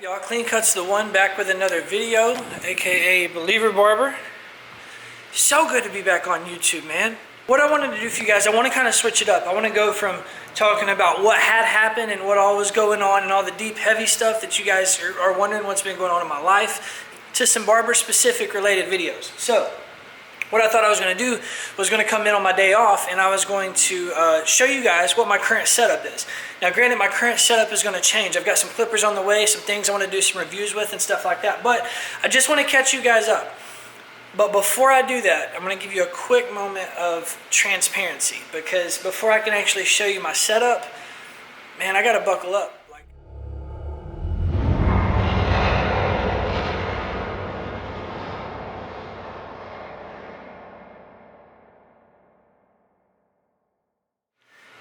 Y'all, Clean Cuts the One back with another video, aka Believer Barber. So good to be back on YouTube, man. What I wanted to do for you guys, I want to kind of switch it up. I want to go from talking about what had happened and what all was going on and all the deep, heavy stuff that you guys are wondering what's been going on in my life, to some barber specific related videos. So what I thought I was going to do was going to come in on my day off and I was going to show you guys what my current setup is. Now granted, my current setup is going to change. I've got some clippers on the way, some things I want to do some reviews with and stuff like that, but I just want to catch you guys up. But before I do that, I'm going to give you a quick moment of transparency, because before I can actually show you my setup, man, I got to buckle up.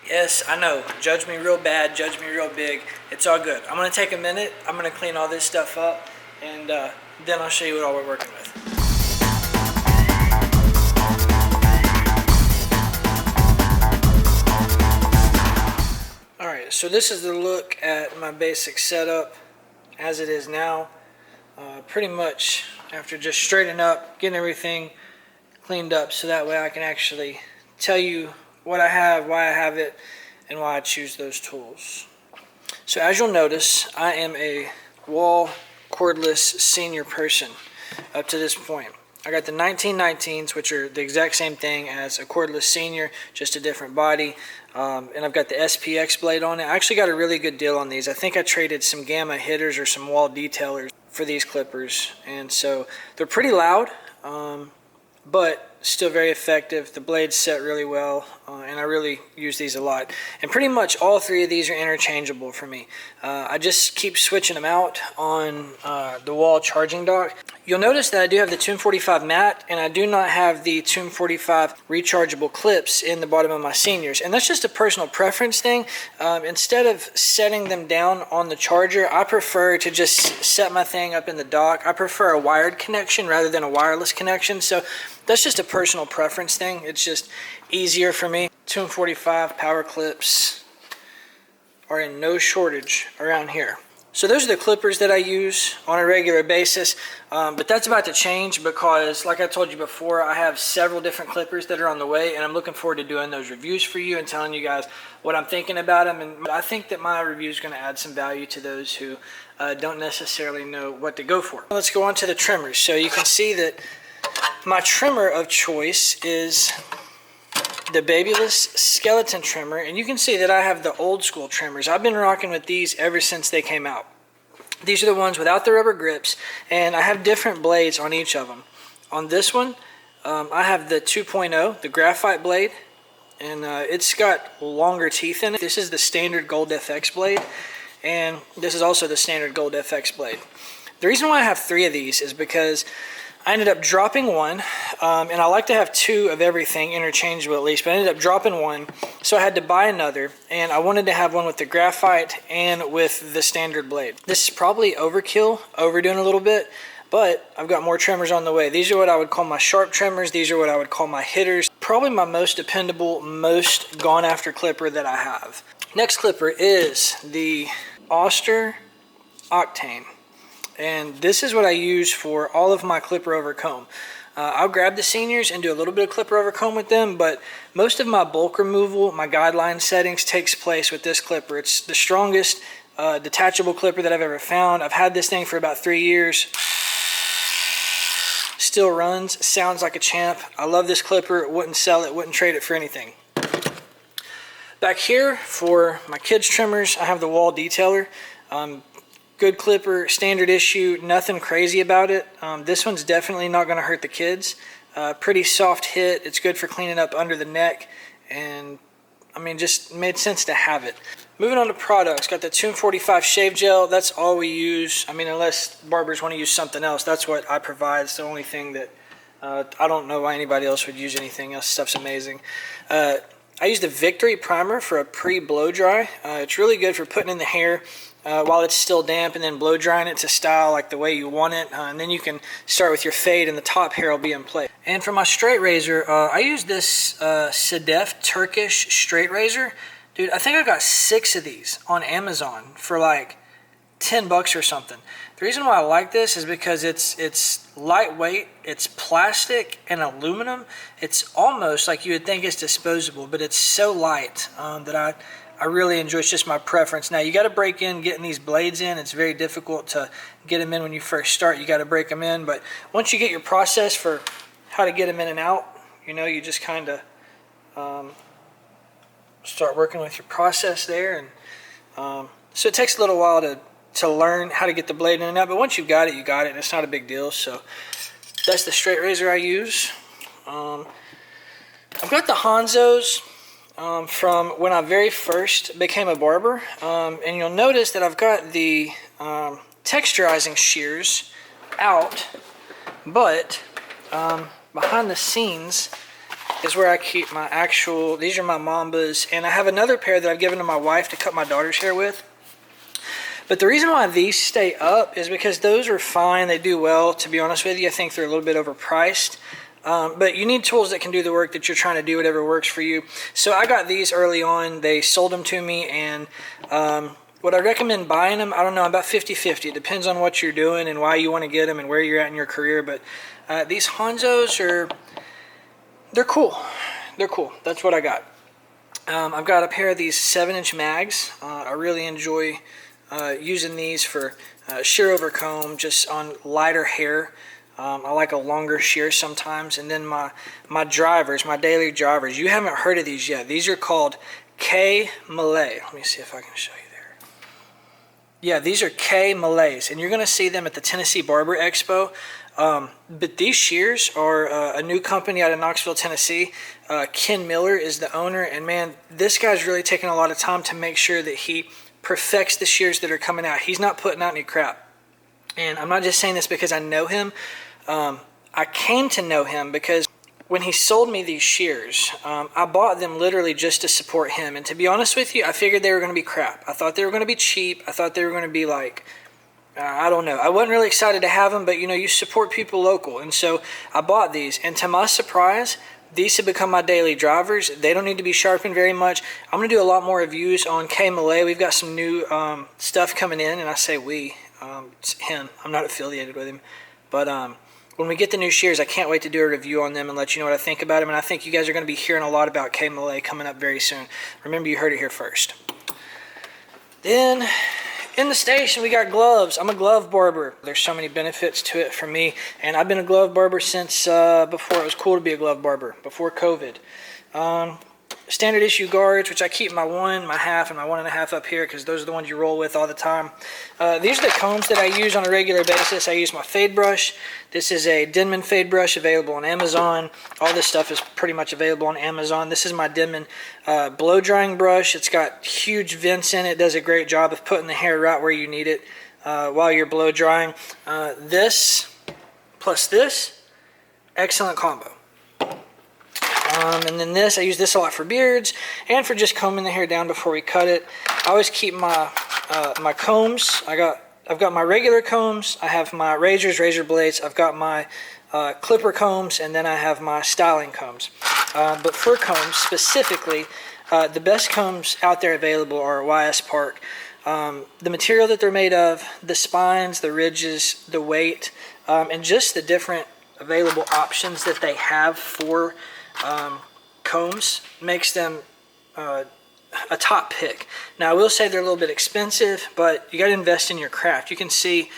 Yes, I know. Judge me real bad, judge me real big. It's all good. I'm going to take a minute. I'm going to clean all this stuff up, and then I'll show you what all we're working with. Alright, so this is the look at my basic setup as it is now. Pretty much after just straightening up, getting everything cleaned up so that way I can actually tell you what I have, why I have it, and why I choose those tools. So as you'll notice, I am a wall cordless senior person up to this point. I got the 1919s, which are the exact same thing as a cordless senior, just a different body. And I've got the SPX blade on it. I actually got a really good deal on these. I think I traded some gamma hitters or some wall detailers for these clippers. And so they're pretty loud, but still very effective. The blades set really well, and I really use these a lot. And pretty much all three of these are interchangeable for me. I just keep switching them out on the wall charging dock. You'll notice that I do have the Tomb 45 matte, and I do not have the Tomb 45 rechargeable clips in the bottom of my seniors. And that's just a personal preference thing. Instead of setting them down on the charger, I prefer to just set my thing up in the dock. I prefer a wired connection rather than a wireless connection. So that's just a personal preference thing. It's just easier for me. Tomb 45 power clips are in no shortage around here. So those are the clippers that I use on a regular basis, but that's about to change because, like I told you before, I have several different clippers that are on the way, and I'm looking forward to doing those reviews for you and telling you guys what I'm thinking about them. And I think that my review is going to add some value to those who don't necessarily know what to go for. Let's go on to the trimmers. So you can see that my trimmer of choice is the Babyless skeleton trimmer, and you can see that I have the old school trimmers. I've been rocking with these ever since they came out. These are the ones without the rubber grips, and I have different blades on each of them. On this one, I have the 2.0, the graphite blade, and it's got longer teeth in it. This is the standard Gold FX blade, and this is also the standard Gold FX blade. The reason why I have three of these is because I ended up dropping one, and I like to have two of everything, interchangeable at least, but I ended up dropping one, so I had to buy another, and I wanted to have one with the graphite and with the standard blade. This is probably overkill, overdoing a little bit, but I've got more trimmers on the way. These are what I would call my sharp trimmers. These are what I would call my hitters. Probably my most dependable, most gone after clipper that I have. Next clipper is the Oster Octane. And this is what I use for all of my clipper over comb. I'll grab the seniors and do a little bit of clipper over comb with them, but most of my bulk removal, my guideline settings, takes place with this clipper. It's the strongest detachable clipper that I've ever found. I've had this thing for about 3 years. Still runs, sounds like a champ. I love this clipper. Wouldn't sell it, wouldn't trade it for anything. Back here for my kids trimmers, I have the Wall Detailer. Good clipper, standard issue, nothing crazy about it. This one's definitely not going to hurt the kids. Pretty soft hit. It's good for cleaning up under the neck, and I mean, just made sense to have it. Moving on to products, got the Tomb 45 shave gel. That's all we use. I mean, unless barbers want to use something else, that's what I provide. It's the only thing that I don't know why anybody else would use anything else. Stuff's amazing. I use the Victory Primer for a pre-blow dry. It's really good for putting in the hair while it's still damp, and then blow drying it to style like the way you want it, and then you can start with your fade and the top hair will be in place. And for my straight razor, I use this Sedef Turkish straight razor. Dude, I think I got 6 of these on Amazon for like $10 or something. The reason why I like this is because it's lightweight, it's plastic and aluminum. It's almost like you would think it's disposable, but it's so light that I really enjoy. It's just my preference. Now you got to break in getting these blades in. It's very difficult to get them in when you first start. You got to break them in, but once you get your process for how to get them in and out, you know, you just kind of start working with your process there, and so it takes a little while to learn how to get the blade in and out, but once you've got it, you got it, and it's not a big deal. So that's the straight razor I use. I've got the Hanzos from when I very first became a barber, and you'll notice that I've got the texturizing shears out, but behind the scenes is where I keep my actual, these are my Mambas, and I have another pair that I've given to my wife to cut my daughter's hair with. But the reason why these stay up is because those are fine. They do well, to be honest with you. I think they're a little bit overpriced. But you need tools that can do the work that you're trying to do, whatever works for you. So I got these early on. They sold them to me, and would I recommend buying them? I don't know, about 50-50. It depends on what you're doing and why you want to get them and where you're at in your career. But these Hanzos they're cool. They're cool. That's what I got. I've got a pair of these 7-inch mags. I really enjoy using these for shear over comb, just on lighter hair. I like a longer shear sometimes. And then my drivers, my daily drivers. You haven't heard of these yet. These are called K Malay. Let me see if I can show you there. Yeah, these are K Malays, and you're going to see them at the Tennessee Barber Expo. But these shears are a new company out of Knoxville, Tennessee. Ken Miller is the owner, and man, this guy's really taking a lot of time to make sure that he perfects the shears that are coming out. He's not putting out any crap. And I'm not just saying this because I know him. I came to know him because when he sold me these shears, I bought them literally just to support him. And to be honest with you, I figured they were going to be crap. I thought they were going to be cheap. I thought they were going to be like, I don't know. I wasn't really excited to have them, but you know, you support people local. And so I bought these. And to my surprise, these have become my daily drivers. They don't need to be sharpened very much. I'm going to do a lot more reviews on K Malay. We've got some new stuff coming in, and I say we. It's him. I'm not affiliated with him. But when we get the new shears, I can't wait to do a review on them and let you know what I think about them. And I think you guys are going to be hearing a lot about K Malay coming up very soon. Remember, you heard it here first. Then in the station, we got gloves. I'm a glove barber. There's so many benefits to it for me. And I've been a glove barber since before it was cool to be a glove barber, before COVID. Standard issue guards, which I keep my 1, my half, and my 1.5 up here because those are the ones you roll with all the time. These are the combs that I use on a regular basis. I use my fade brush. This is a Denman fade brush available on Amazon. All this stuff is pretty much available on Amazon. This is my Denman blow drying brush. It's got huge vents in it. It does a great job of putting the hair right where you need it while you're blow drying. This plus this, excellent combo. And then this, I use this a lot for beards and for just combing the hair down before we cut it. I always keep my my combs. I've got my regular combs. I have my razors, razor blades. I've got my clipper combs, and then I have my styling combs. But for combs specifically, the best combs out there available are YS Park. The material that they're made of, the spines, the ridges, the weight, and just the different available options that they have for combs makes them a top pick. Now I will say they're a little bit expensive, but you got to invest in your craft. You can see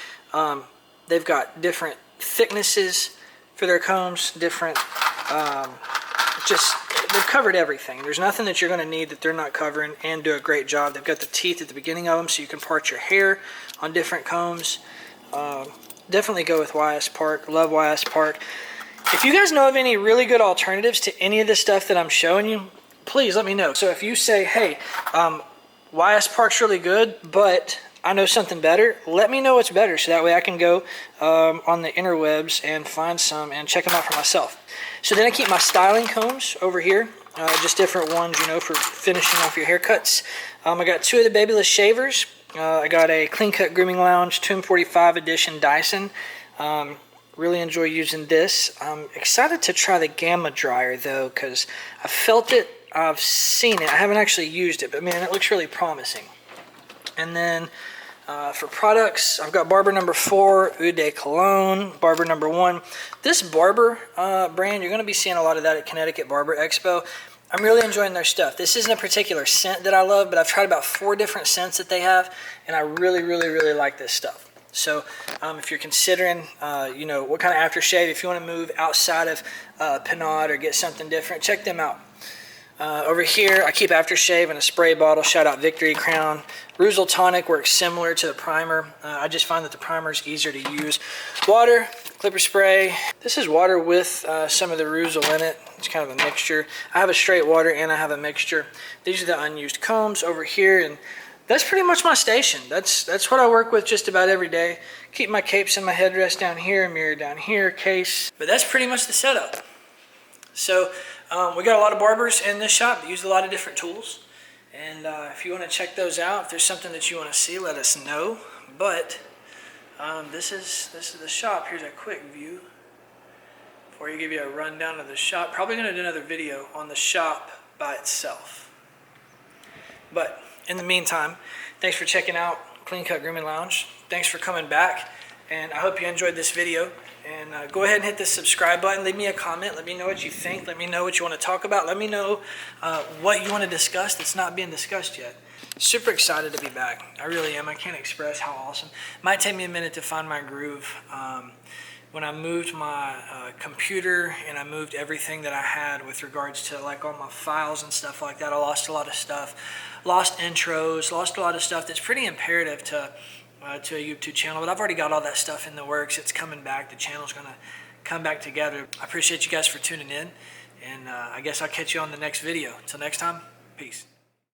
they've got different thicknesses for their combs, different they've covered everything. There's nothing that you're going to need that they're not covering, and do a great job. They've got the teeth at the beginning of them so you can part your hair on different combs. Definitely go with YS Park. Love YS Park. If you guys know of any really good alternatives to any of this stuff that I'm showing you, please let me know. So if you say, hey, YS Park's really good, but I know something better, let me know what's better so that way I can go on the interwebs and find some and check them out for myself. So then I keep my styling combs over here, just different ones, you know, for finishing off your haircuts. I got 2 of the Babyless shavers. I got a Clean Cut Grooming Lounge 245 edition Dyson. Really enjoy using this. I'm excited to try the Gamma Dryer though, because I felt it, I've seen it. I haven't actually used it, but man, it looks really promising. And then For products, I've got Barber number 4, Eau de Cologne, Barber number 1. This Barber brand, you're going to be seeing a lot of that at Connecticut Barber Expo. I'm really enjoying their stuff. This isn't a particular scent that I love, but I've tried about 4 different scents that they have, and I really, really, really like this stuff. So if you're considering, you know, what kind of aftershave, if you want to move outside of Pinot or get something different, check them out. Over here, I keep aftershave in a spray bottle. Shout out Victory Crown. Ruzal Tonic works similar to the primer. I just find that the primer is easier to use. Water, clipper spray. This is water with some of the Ruzal in it. It's kind of a mixture. I have a straight water and I have a mixture. These are the unused combs over here, and that's pretty much my station. That's what I work with just about every day. Keep my capes and my headrest down here, mirror down here, case. But that's pretty much the setup. So we got a lot of barbers in this shop that use a lot of different tools. And if you want to check those out, if there's something that you want to see, let us know. But this is the shop. Here's a quick view before you give you a rundown of the shop. Probably going to do another video on the shop by itself. But in the meantime, thanks for checking out Clean Cut Grooming Lounge. Thanks for coming back, and I hope you enjoyed this video. And go ahead and hit the subscribe button. Leave me a comment. Let me know what you think. Let me know what you want to talk about. Let me know what you want to discuss that's not being discussed yet. Super excited to be back. I really am. I can't express how awesome. Might take me a minute to find my groove. When I moved my computer and I moved everything that I had with regards to like all my files and stuff like that, I lost a lot of stuff. Lost intros, lost a lot of stuff that's pretty imperative to a YouTube channel, but I've already got all that stuff in the works. It's coming back. The channel's going to come back together. I appreciate you guys for tuning in, and I guess I'll catch you on the next video. Until next time, peace.